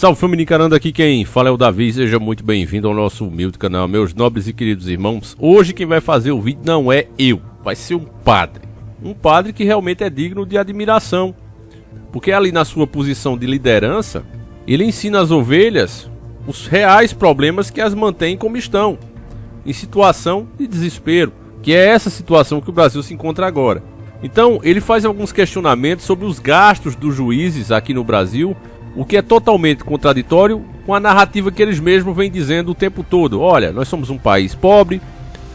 Salve família encarando, aqui quem fala é o Davi, seja muito bem-vindo ao nosso humilde canal, meus nobres e queridos irmãos. Hoje quem vai fazer o vídeo não é eu, vai ser um padre que realmente é digno de admiração, porque ali na sua posição de liderança, ele ensina às ovelhas os reais problemas que as mantêm como estão, em situação de desespero, que é essa situação que o Brasil se encontra agora. Então ele faz alguns questionamentos sobre os gastos dos juízes aqui no Brasil, o que é totalmente contraditório com a narrativa que eles mesmos vêm dizendo o tempo todo. Olha, nós somos um país pobre,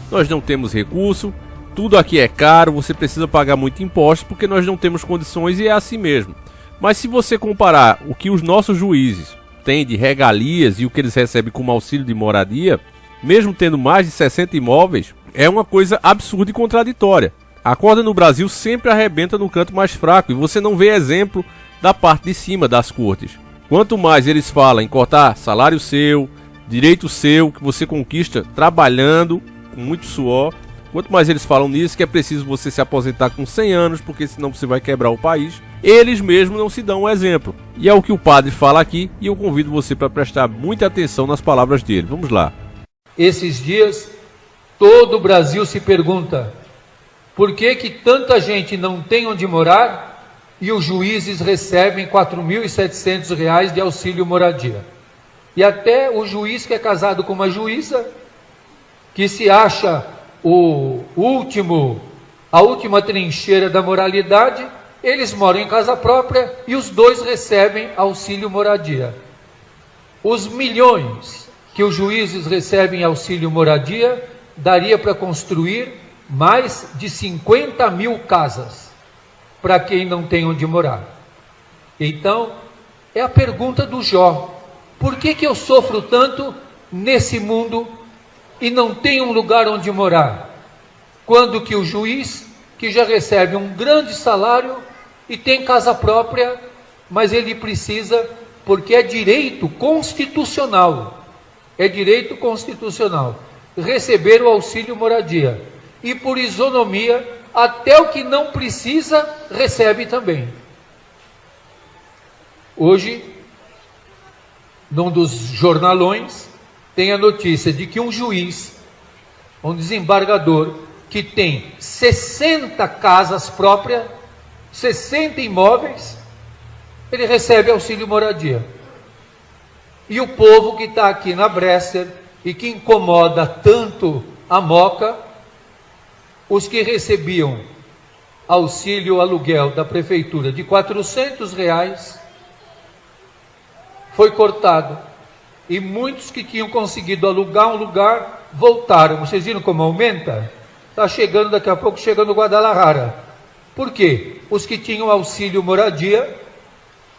nós não temos recurso, tudo aqui é caro, você precisa pagar muito imposto porque nós não temos condições e é assim mesmo. Mas se você comparar o que os nossos juízes têm de regalias e o que eles recebem como auxílio de moradia, mesmo tendo mais de 60 imóveis, é uma coisa absurda e contraditória. A corda no Brasil sempre arrebenta no canto mais fraco e você não vê exemplo da parte de cima das cortes. Quanto mais eles falam em cortar salário seu, direito seu, que você conquista trabalhando com muito suor, quanto mais eles falam nisso, que é preciso você se aposentar com 100 anos, porque senão você vai quebrar o país, eles mesmos não se dão um exemplo. E é o que o padre fala aqui, e eu convido você para prestar muita atenção nas palavras dele. Vamos lá. Esses dias, todo o Brasil se pergunta: por que tanta gente não tem onde morar e os juízes recebem R$ 4.700 de auxílio moradia? E até o juiz que é casado com uma juíza, que se acha a última trincheira da moralidade, eles moram em casa própria e os dois recebem auxílio moradia. Os milhões que os juízes recebem auxílio moradia daria para construir mais de 50 mil casas para quem não tem onde morar. Então, é a pergunta do Jó: por que eu sofro tanto nesse mundo e não tenho um lugar onde morar? Quando que o juiz, que já recebe um grande salário e tem casa própria, mas ele precisa, porque é direito constitucional, receber o auxílio moradia. E por isonomia, até o que não precisa, recebe também. Hoje, num dos jornalões, tem a notícia de que um juiz, um desembargador, que tem 60 casas próprias, 60 imóveis, ele recebe auxílio moradia. E o povo que está aqui na Bresser e que incomoda tanto a Moca, os que recebiam auxílio aluguel da prefeitura de R$400, foi cortado. E muitos que tinham conseguido alugar um lugar, voltaram. Vocês viram como aumenta? Está chegando, daqui a pouco, chegando no Guadalajara. Por quê? Os que tinham auxílio moradia,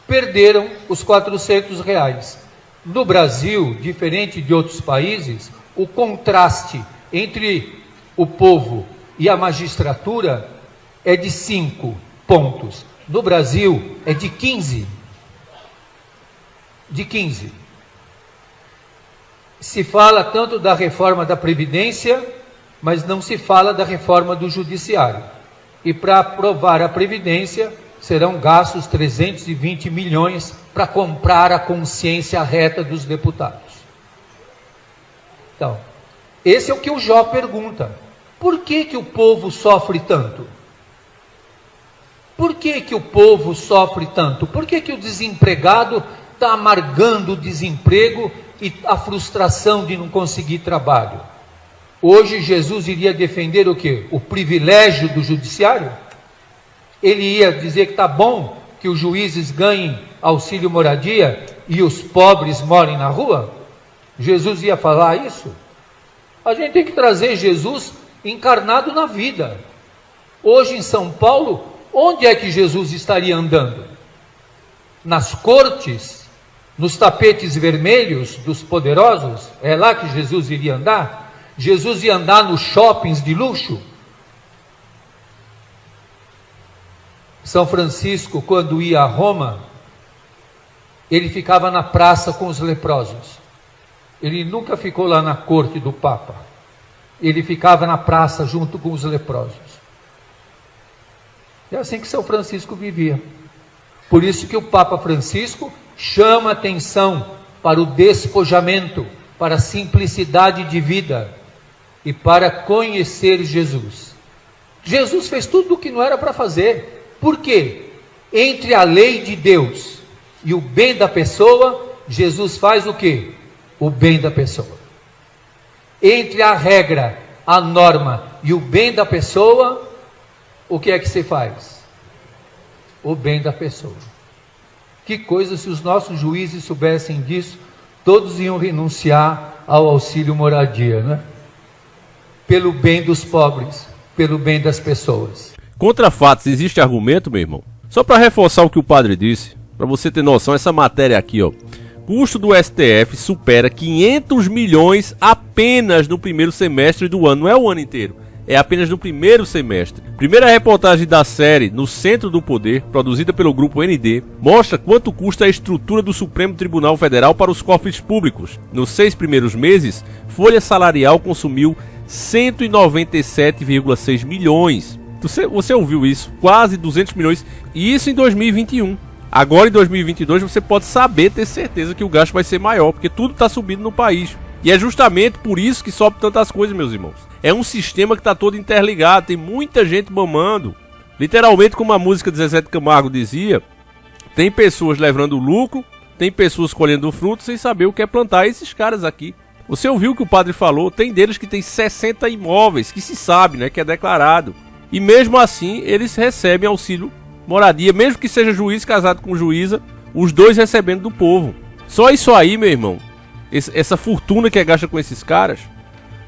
perderam os R$400. No Brasil, diferente de outros países, o contraste entre o povo e a magistratura é de 5 pontos. No Brasil é de 15. Se fala tanto da reforma da Previdência, mas não se fala da reforma do Judiciário. E para aprovar a Previdência, serão gastos 320 milhões para comprar a consciência reta dos deputados. Então, esse é o que o Jó pergunta. Por que o povo sofre tanto? Por que o povo sofre tanto? Por que o desempregado está amargando o desemprego e a frustração de não conseguir trabalho? Hoje Jesus iria defender o quê? O privilégio do judiciário? Ele ia dizer que está bom que os juízes ganhem auxílio moradia e os pobres morem na rua? Jesus ia falar isso? A gente tem que trazer Jesus encarnado na vida. Hoje em São Paulo, onde é que Jesus estaria andando? Nas cortes? Nos tapetes vermelhos dos poderosos? É lá que Jesus iria andar? Jesus ia andar nos shoppings de luxo? São Francisco, quando ia a Roma, ele ficava na praça com os leprosos. Ele nunca ficou lá na corte do Papa. Ele ficava na praça junto com os leprosos. É assim que São Francisco vivia. Por isso que o Papa Francisco chama atenção para o despojamento, para a simplicidade de vida e para conhecer Jesus. Jesus fez tudo o que não era para fazer. Por quê? Entre a lei de Deus e o bem da pessoa, Jesus faz o quê? O bem da pessoa. Entre a regra, a norma e o bem da pessoa, o que é que se faz? O bem da pessoa. Que coisa, se os nossos juízes soubessem disso, todos iam renunciar ao auxílio moradia, né? Pelo bem dos pobres, pelo bem das pessoas. Contra fatos, existe argumento, meu irmão? Só para reforçar o que o padre disse, para você ter noção, essa matéria aqui, ó. Custo do STF supera 500 milhões apenas no primeiro semestre do ano. Não é o ano inteiro, é apenas no primeiro semestre. Primeira reportagem da série No Centro do Poder, produzida pelo Grupo ND, mostra quanto custa a estrutura do Supremo Tribunal Federal para os cofres públicos. Nos 6 primeiros meses, folha salarial consumiu 197,6 milhões. Você ouviu isso? Quase 200 milhões. E isso em 2021. Agora em 2022 você pode saber, ter certeza que o gasto vai ser maior, porque tudo está subindo no país. E é justamente por isso que sobe tantas coisas, meus irmãos. É um sistema que está todo interligado, tem muita gente mamando. Literalmente, como a música de Zezé de Camargo dizia, tem pessoas levando lucro, tem pessoas colhendo frutos sem saber o que é plantar. Esses caras aqui. Você ouviu o que o padre falou? Tem deles que tem 60 imóveis, que se sabe, né, que é declarado. E mesmo assim, eles recebem auxílio moradia, mesmo que seja juiz casado com juíza, os dois recebendo do povo. Só isso aí, meu irmão, essa fortuna que é gasta com esses caras,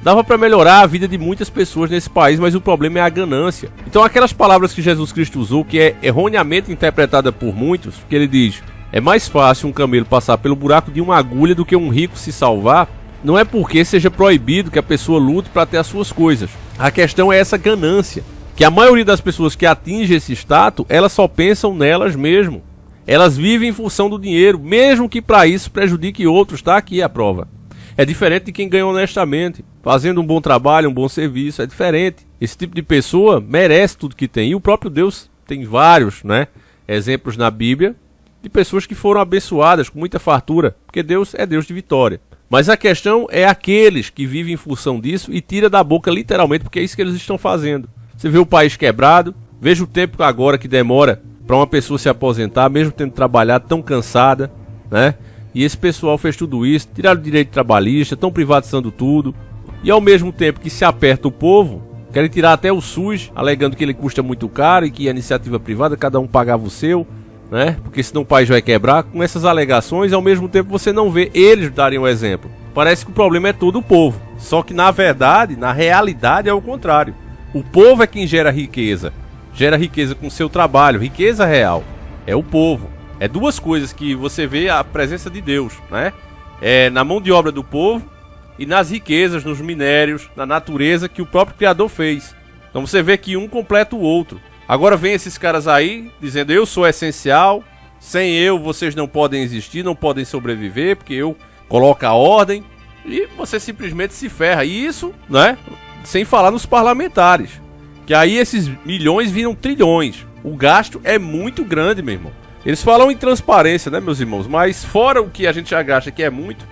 dava para melhorar a vida de muitas pessoas nesse país, mas o problema é a ganância. Então aquelas palavras que Jesus Cristo usou, que é erroneamente interpretada por muitos, que ele diz, é mais fácil um camelo passar pelo buraco de uma agulha do que um rico se salvar, não é porque seja proibido que a pessoa lute para ter as suas coisas. A questão é essa ganância. Que a maioria das pessoas que atinge esse status, elas só pensam nelas mesmo. Elas vivem em função do dinheiro, mesmo que para isso prejudique outros, tá aqui a prova. É diferente de quem ganha honestamente, fazendo um bom trabalho, um bom serviço, é diferente. Esse tipo de pessoa merece tudo que tem. E o próprio Deus tem vários, né, exemplos na Bíblia de pessoas que foram abençoadas com muita fartura, porque Deus é Deus de vitória. Mas a questão é aqueles que vivem em função disso e tira da boca literalmente, porque é isso que eles estão fazendo. Você vê o país quebrado, veja o tempo agora que demora para uma pessoa se aposentar, mesmo tendo trabalhado, tão cansada, né? E esse pessoal fez tudo isso, tiraram o direito trabalhista, estão privatizando tudo. E ao mesmo tempo que se aperta o povo, querem tirar até o SUS, alegando que ele custa muito caro e que a iniciativa privada, cada um pagava o seu, né? Porque senão o país vai quebrar. Com essas alegações, ao mesmo tempo você não vê eles darem o exemplo. Parece que o problema é todo o povo. Só que na verdade, na realidade é o contrário. O povo é quem gera riqueza com seu trabalho, riqueza real, é o povo. É duas coisas que você vê a presença de Deus, né? É na mão de obra do povo e nas riquezas, nos minérios, na natureza que o próprio Criador fez. Então você vê que um completa o outro. Agora vem esses caras aí dizendo, eu sou essencial, sem eu vocês não podem existir, não podem sobreviver, porque eu coloco a ordem, e você simplesmente se ferra. E isso, né? Sem falar nos parlamentares, que aí esses milhões viram trilhões. O gasto é muito grande, meu irmão. Eles falam em transparência, né, meus irmãos? Mas fora o que a gente já gasta, que é muito,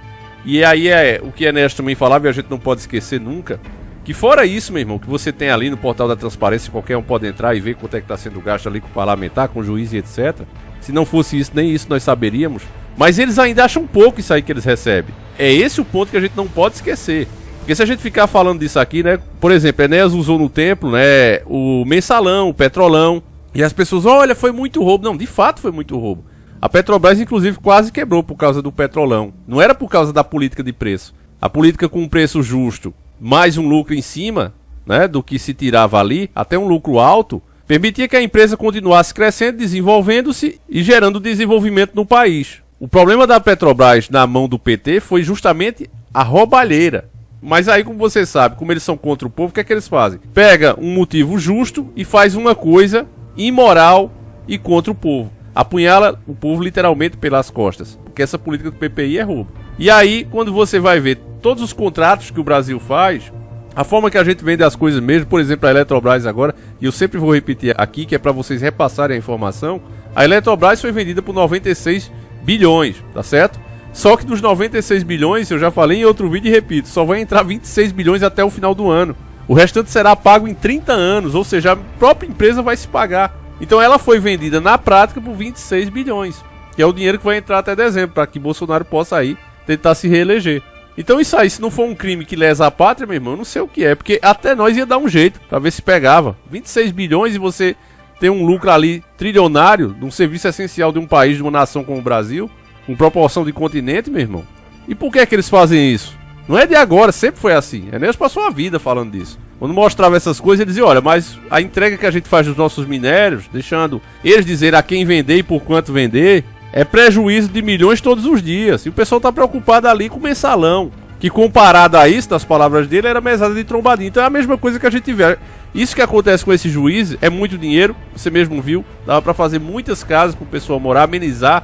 e aí é o que Ernesto também falava e a gente não pode esquecer nunca, que fora isso, meu irmão, que você tem ali no portal da transparência, qualquer um pode entrar e ver quanto é que está sendo gasto ali com o parlamentar, com o juiz e etc. Se não fosse isso, nem isso nós saberíamos. Mas eles ainda acham pouco isso aí que eles recebem. É esse o ponto que a gente não pode esquecer. Porque se a gente ficar falando disso aqui, né? Por exemplo, Enéas usou no templo, né? O mensalão, o petrolão. E as pessoas, olha, foi muito roubo. Não, de fato foi muito roubo. A Petrobras, inclusive, quase quebrou por causa do petrolão. Não era por causa da política de preço. A política com um preço justo, mais um lucro em cima, né? Do que se tirava ali, até um lucro alto, permitia que a empresa continuasse crescendo, desenvolvendo-se e gerando desenvolvimento no país. O problema da Petrobras na mão do PT foi justamente a roubalheira. Mas aí, como você sabe, como eles são contra o povo, o que é que eles fazem? Pega um motivo justo e faz uma coisa imoral e contra o povo. Apunhala o povo literalmente pelas costas. Porque essa política do PPI é roubo. E aí, quando você vai ver todos os contratos que o Brasil faz, a forma que a gente vende as coisas mesmo, por exemplo, a Eletrobras agora, e eu sempre vou repetir aqui, que é para vocês repassarem a informação, a Eletrobras foi vendida por 96 bilhões, tá certo? Só que dos 96 bilhões, eu já falei em outro vídeo e repito, só vai entrar 26 bilhões até o final do ano. O restante será pago em 30 anos, ou seja, a própria empresa vai se pagar. Então ela foi vendida na prática por 26 bilhões, que é o dinheiro que vai entrar até dezembro, para que Bolsonaro possa aí tentar se reeleger. Então isso aí, se não for um crime que lesa a pátria, meu irmão, eu não sei o que é, porque até nós ia dar um jeito, para ver se pegava. 26 bilhões e você tem um lucro ali trilionário, de um serviço essencial de um país, de uma nação como o Brasil, com proporção de continente, meu irmão. E por que é que eles fazem isso? Não é de agora, sempre foi assim. Enéas passou a vida falando disso. Quando mostrava essas coisas, ele dizia, olha, mas a entrega que a gente faz dos nossos minérios, deixando eles dizer a quem vender e por quanto vender, é prejuízo de milhões todos os dias. E o pessoal tá preocupado ali com o mensalão, que comparado a isso, das palavras dele, era mesada de trombadinha. Então é a mesma coisa que a gente vê. Isso que acontece com esse juiz é muito dinheiro, você mesmo viu, dava para fazer muitas casas para o pessoal morar, amenizar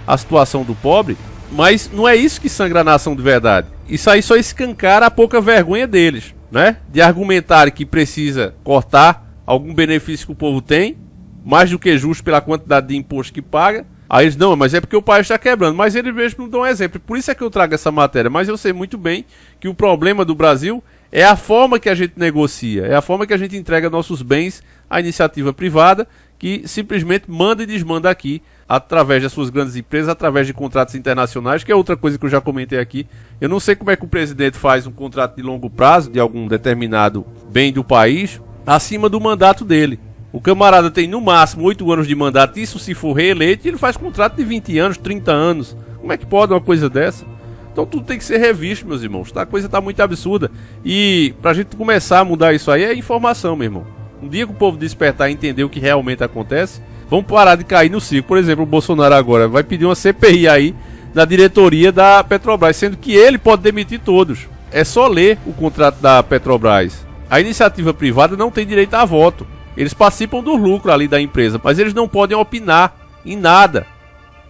a situação do pobre, mas não é isso que sangra a nação de verdade. Isso aí só escancara a pouca vergonha deles, né? De argumentar que precisa cortar algum benefício que o povo tem, mais do que justo pela quantidade de imposto que paga. Aí eles, não, mas é porque o país está quebrando. Mas eles mesmo não dão exemplo. Por isso é que eu trago essa matéria. Mas eu sei muito bem que o problema do Brasil é a forma que a gente negocia, é a forma que a gente entrega nossos bens à iniciativa privada, que simplesmente manda e desmanda aqui, através das suas grandes empresas, através de contratos internacionais, que é outra coisa que eu já comentei aqui. Eu não sei como é que o presidente faz um contrato de longo prazo, de algum determinado bem do país, acima do mandato dele. O camarada tem no máximo 8 anos de mandato, isso se for reeleito, e ele faz contrato de 20 anos, 30 anos. Como é que pode uma coisa dessa? Então tudo tem que ser revisto, meus irmãos. A coisa tá muito absurda. E pra gente começar a mudar isso aí é informação, meu irmão. Um dia que o povo despertar e entender o que realmente acontece, vamos parar de cair no circo. Por exemplo, o Bolsonaro agora vai pedir uma CPI aí da diretoria da Petrobras, sendo que ele pode demitir todos. É só ler o contrato da Petrobras. A iniciativa privada não tem direito a voto. Eles participam do lucro ali da empresa, mas eles não podem opinar em nada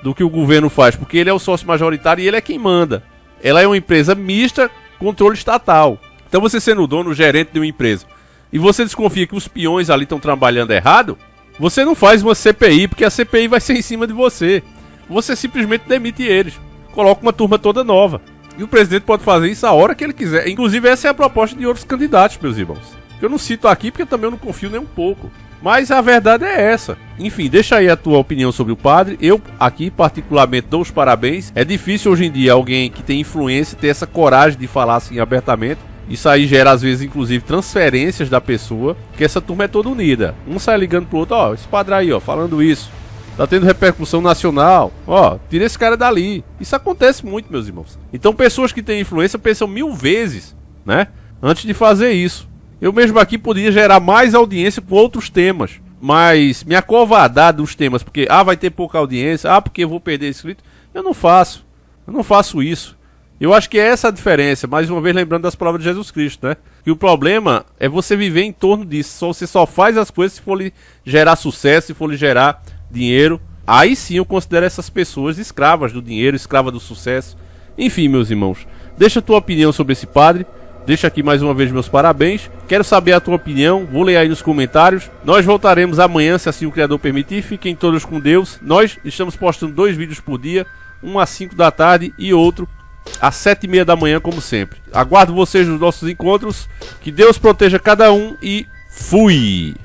do que o governo faz, porque ele é o sócio majoritário e ele é quem manda. Ela é uma empresa mista, controle estatal. Então você sendo o dono, o gerente de uma empresa, e você desconfia que os peões ali estão trabalhando errado, você não faz uma CPI, porque a CPI vai ser em cima de você. Você simplesmente demite eles, coloca uma turma toda nova. E o presidente pode fazer isso a hora que ele quiser. Inclusive essa é a proposta de outros candidatos, meus irmãos. Eu não cito aqui porque também eu não confio nem um pouco. Mas a verdade é essa. Enfim, deixa aí a tua opinião sobre o padre. Eu aqui particularmente dou os parabéns. É difícil hoje em dia alguém que tem influência ter essa coragem de falar assim abertamente. Isso aí gera às vezes inclusive transferências da pessoa, porque essa turma é toda unida. Um sai ligando pro outro, ó, esse padre aí, ó, falando isso. Tá tendo repercussão nacional. Ó, tira esse cara dali. Isso acontece muito, meus irmãos. Então pessoas que têm influência pensam 1000 vezes, né, antes de fazer isso. Eu mesmo aqui poderia gerar mais audiência com outros temas, mas me acovardar dos temas, porque vai ter pouca audiência, porque eu vou perder inscrito, eu não faço isso. Eu acho que é essa a diferença, mais uma vez lembrando das palavras de Jesus Cristo, né? Que o problema é você viver em torno disso, você só faz as coisas se for lhe gerar sucesso, se for lhe gerar dinheiro. Aí sim eu considero essas pessoas escravas do dinheiro, escravas do sucesso. Enfim, meus irmãos, deixa a tua opinião sobre esse padre. Deixa aqui mais uma vez meus parabéns. Quero saber a tua opinião. Vou ler aí nos comentários. Nós voltaremos amanhã, se assim o Criador permitir. Fiquem todos com Deus. Nós estamos postando 2 vídeos por dia. Um às 5 da tarde e outro às 7h30 da manhã, como sempre. Aguardo vocês nos nossos encontros. Que Deus proteja cada um e fui!